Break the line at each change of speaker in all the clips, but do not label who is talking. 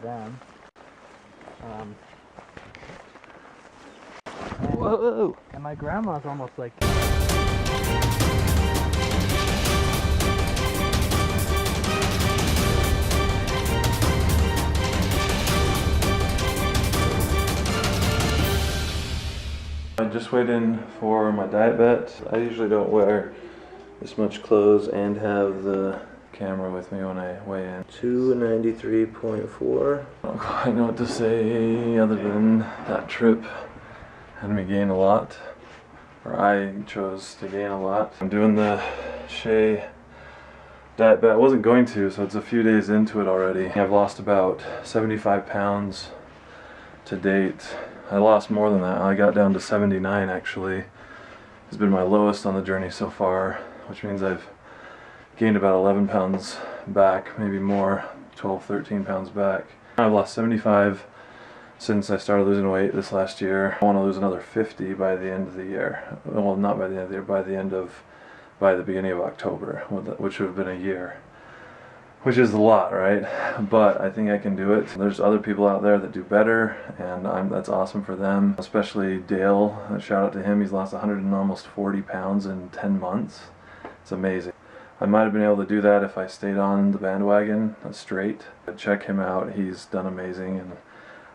them.
Whoa!
And my grandma's almost like...
I just weighed in for my diet bet. I usually don't wear this much clothes and have the camera with me when I weigh in. 293.4. I don't quite know what to say other than that trip had me gain a lot. Or I chose to gain a lot. I'm doing the Shay diet bet. I wasn't going to, so it's a few days into it already. I've lost about 75 pounds to date. I lost more than that. I got down to 79 actually. It's been my lowest on the journey so far, which means I've gained about 11 pounds back, maybe more, 12, 13 pounds back. I've lost 75 since I started losing weight this last year. I want to lose another 50 by the end of the year. Well, not by the end of the year, by the beginning of October, which would have been a year. Which is a lot, right? But I think I can do it. There's other people out there that do better, and that's awesome for them. Especially Dale, shout out to him. He's lost 140 pounds in 10 months. It's amazing. I might have been able to do that if I stayed on the bandwagon straight. Check him out, he's done amazing, and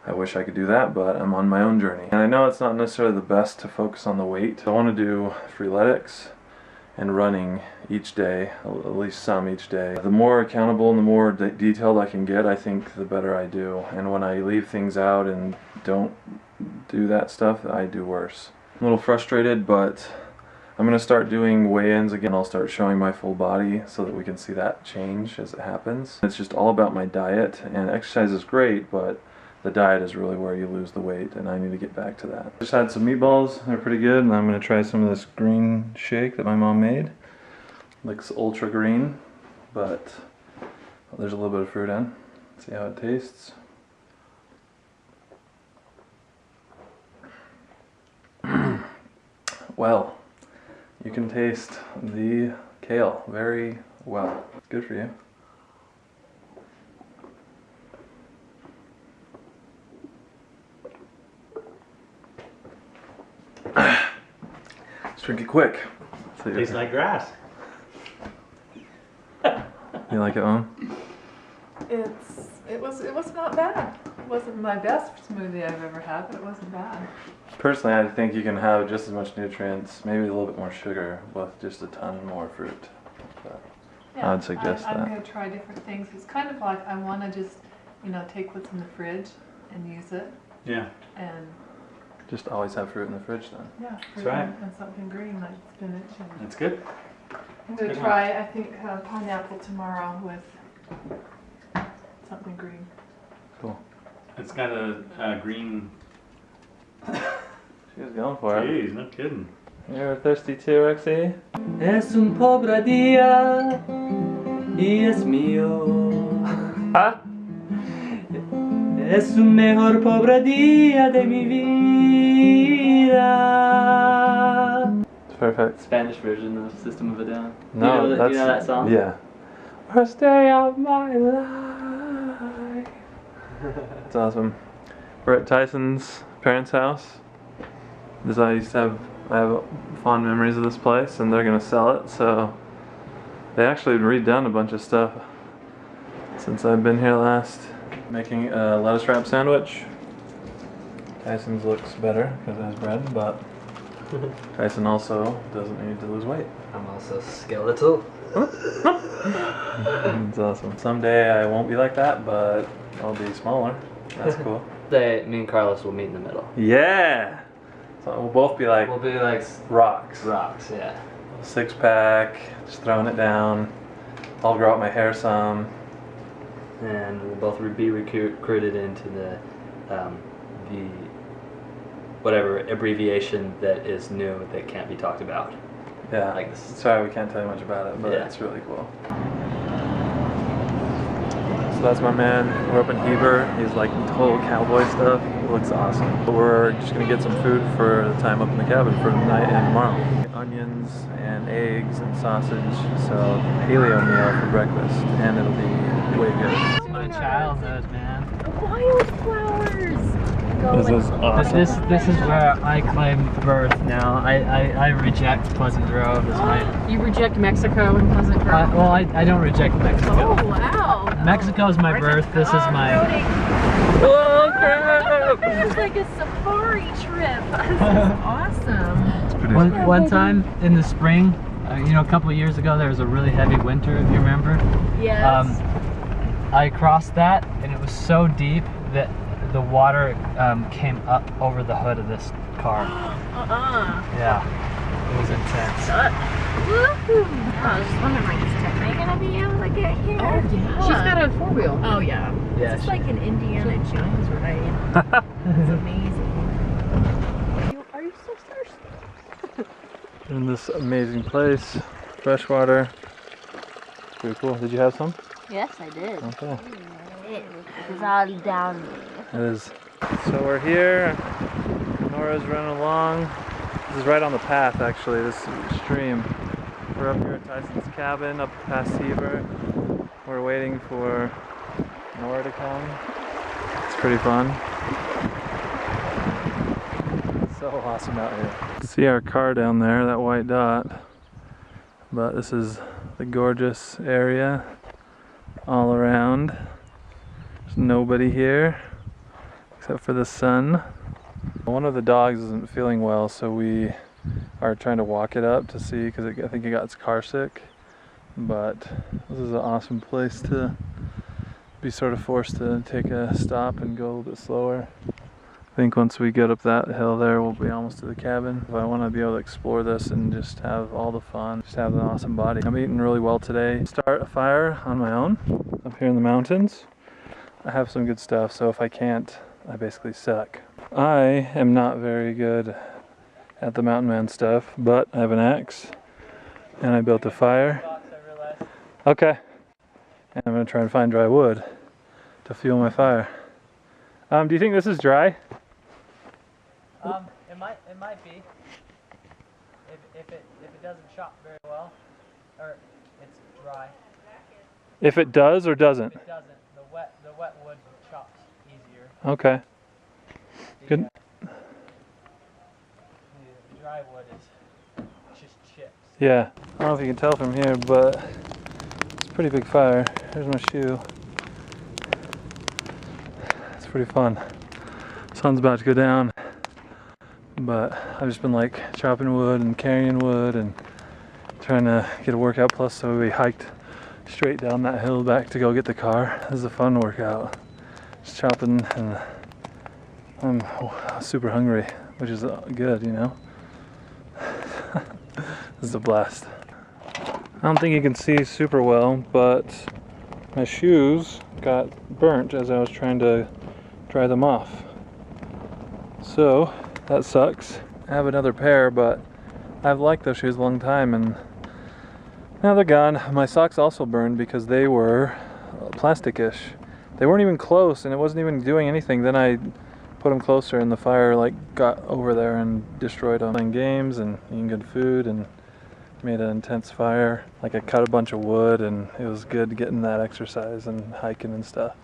I wish I could do that, but I'm on my own journey. And I know it's not necessarily the best to focus on the weight. I want to do freeletics and running each day, at least some each day. The more accountable and the more detailed I can get, I think the better I do. And when I leave things out and don't do that stuff, I do worse. I'm a little frustrated, but I'm going to start doing weigh-ins again. I'll start showing my full body so that we can see that change as it happens. It's just all about my diet, and exercise is great, but the diet is really where you lose the weight, and I need to get back to that. Just had some meatballs, they're pretty good, and I'm going to try some of this green shake that my mom made. Looks ultra green, but there's a little bit of fruit in. See how it tastes. Well, you can taste the kale very well. Good for you. Let's drink it quick.
Tastes like grass.
You like it, Mom?
It was not bad. It wasn't my best smoothie I've ever had, but it wasn't bad.
Personally, I think you can have just as much nutrients, maybe a little bit more sugar, with just a ton more fruit. But yeah, I would suggest that.
I'm going to try different things. It's kind of like I want to just, take what's in the fridge and use it.
Yeah.
And
just always have fruit in the fridge then.
yeah, fruit.
That's right.
And something green like spinach.
That's good.
I'm going to try, I think, pineapple tomorrow with something green.
Cool.
It's got a green...
She was going for it.
Jeez, no kidding.
You're thirsty too, Rexy?
Es un pobre día y es mío.
Huh?
Es un mejor pobre día de mi vida.
It's perfect.
Spanish version of System of a Down.
No,
do you know that song?
Yeah. Worst day of my life. It's awesome. We're at Tyson's parents' house. I have fond memories of this place, and they're gonna sell it. So they actually redone a bunch of stuff since I've been here last. Making a lettuce wrap sandwich. Tyson's looks better because it has bread, but Tyson also doesn't need to lose weight.
I'm also skeletal.
It's awesome. Someday I won't be like that, but I'll be smaller. That's cool.
Me and Carlos will meet in the middle.
Yeah! So we'll both be like,
We'll be like
rocks.
rocks, yeah.
6-pack, just throwing it down. I'll grow out my hair some.
And we'll both be recruited into the whatever abbreviation that is new that can't be talked about.
Yeah,
Like this.
sorry we can't tell you much about it, but
Yeah.
it's really cool. So that's my man. We're up in Heber. He's like total cowboy stuff. It looks awesome. We're just gonna get some food for the time up in the cabin for tonight and tomorrow. Onions and eggs and sausage. So paleo meal for breakfast, and it'll be way good.
My childhood, man.
go
This
like
is awesome.
This is where I claim birth now. I reject Pleasant Grove as my.
You reject Mexico and Pleasant Grove?
Well, I don't reject Mexico.
Oh, wow.
Mexico is my birth. This is my.
Oh crap!
This is like a safari trip. This is awesome.
One time in the spring, you know, a couple of years ago, there was a really heavy winter, if you remember.
Yes.
I crossed that, and it was so deep that the water came up over the hood of this car. Yeah, it was intense.
Woohoo! I was just wondering, is Tiffany gonna be able to get here? Oh, yeah. She's got a 4-wheel. Oh, yeah.
Yeah,
It's like an Indiana Jones ride. It's amazing. Are you so thirsty?
In this amazing place, fresh water. Pretty cool. Did you have some?
Yes, I did.
Okay.
It was all down
It is. So we're here. Nora's running along. This is right on the path, actually, this stream. We're up here at Tyson's cabin, up past Heber. We're waiting for Nora to come. It's pretty fun. It's so awesome out here. See our car down there, that white dot. But this is the gorgeous area all around. There's nobody here except for the sun. One of the dogs isn't feeling well, so we are trying to walk it up to see, because I think it got its car sick. But this is an awesome place to be sort of forced to take a stop and go a little bit slower. I think once we get up that hill there, we'll be almost to the cabin. I want to be able to explore this and just have all the fun, just have an awesome body. I'm eating really well today. Start a fire on my own up here in the mountains. I have some good stuff, so if I can't, I basically suck. I am not very good at the mountain man stuff, but I have an axe and I built a fire. Okay. And I'm gonna try and find dry wood to fuel my fire. Do you think this is dry?
It might be. If it doesn't chop very well, or it's dry.
If it does or doesn't?
If it doesn't, the wet wood chops easier.
Okay. Good.
The dry wood is just chips.
Yeah. I don't know if you can tell from here, but it's a pretty big fire. Here's my shoe. It's pretty fun. Sun's about to go down, but I've just been like chopping wood and carrying wood and trying to get a workout. Plus, so we hiked straight down that hill back to go get the car. This is a fun workout. Just chopping, and I'm super hungry, which is good, you know. This is a blast. I don't think you can see super well, but my shoes got burnt as I was trying to dry them off. So that sucks. I have another pair, but I've liked those shoes a long time, and now they're gone. My socks also burned because they were plastic-ish. They weren't even close, and it wasn't even doing anything. Then I put them closer, and the fire like got over there and destroyed them. Playing games and eating good food, and made an intense fire. Like I cut a bunch of wood, and it was good getting that exercise and hiking and stuff.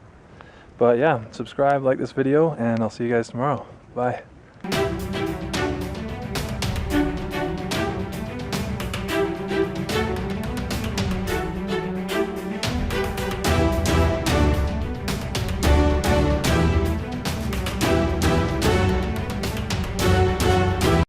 But yeah, subscribe, like this video, and I'll see you guys tomorrow. Bye.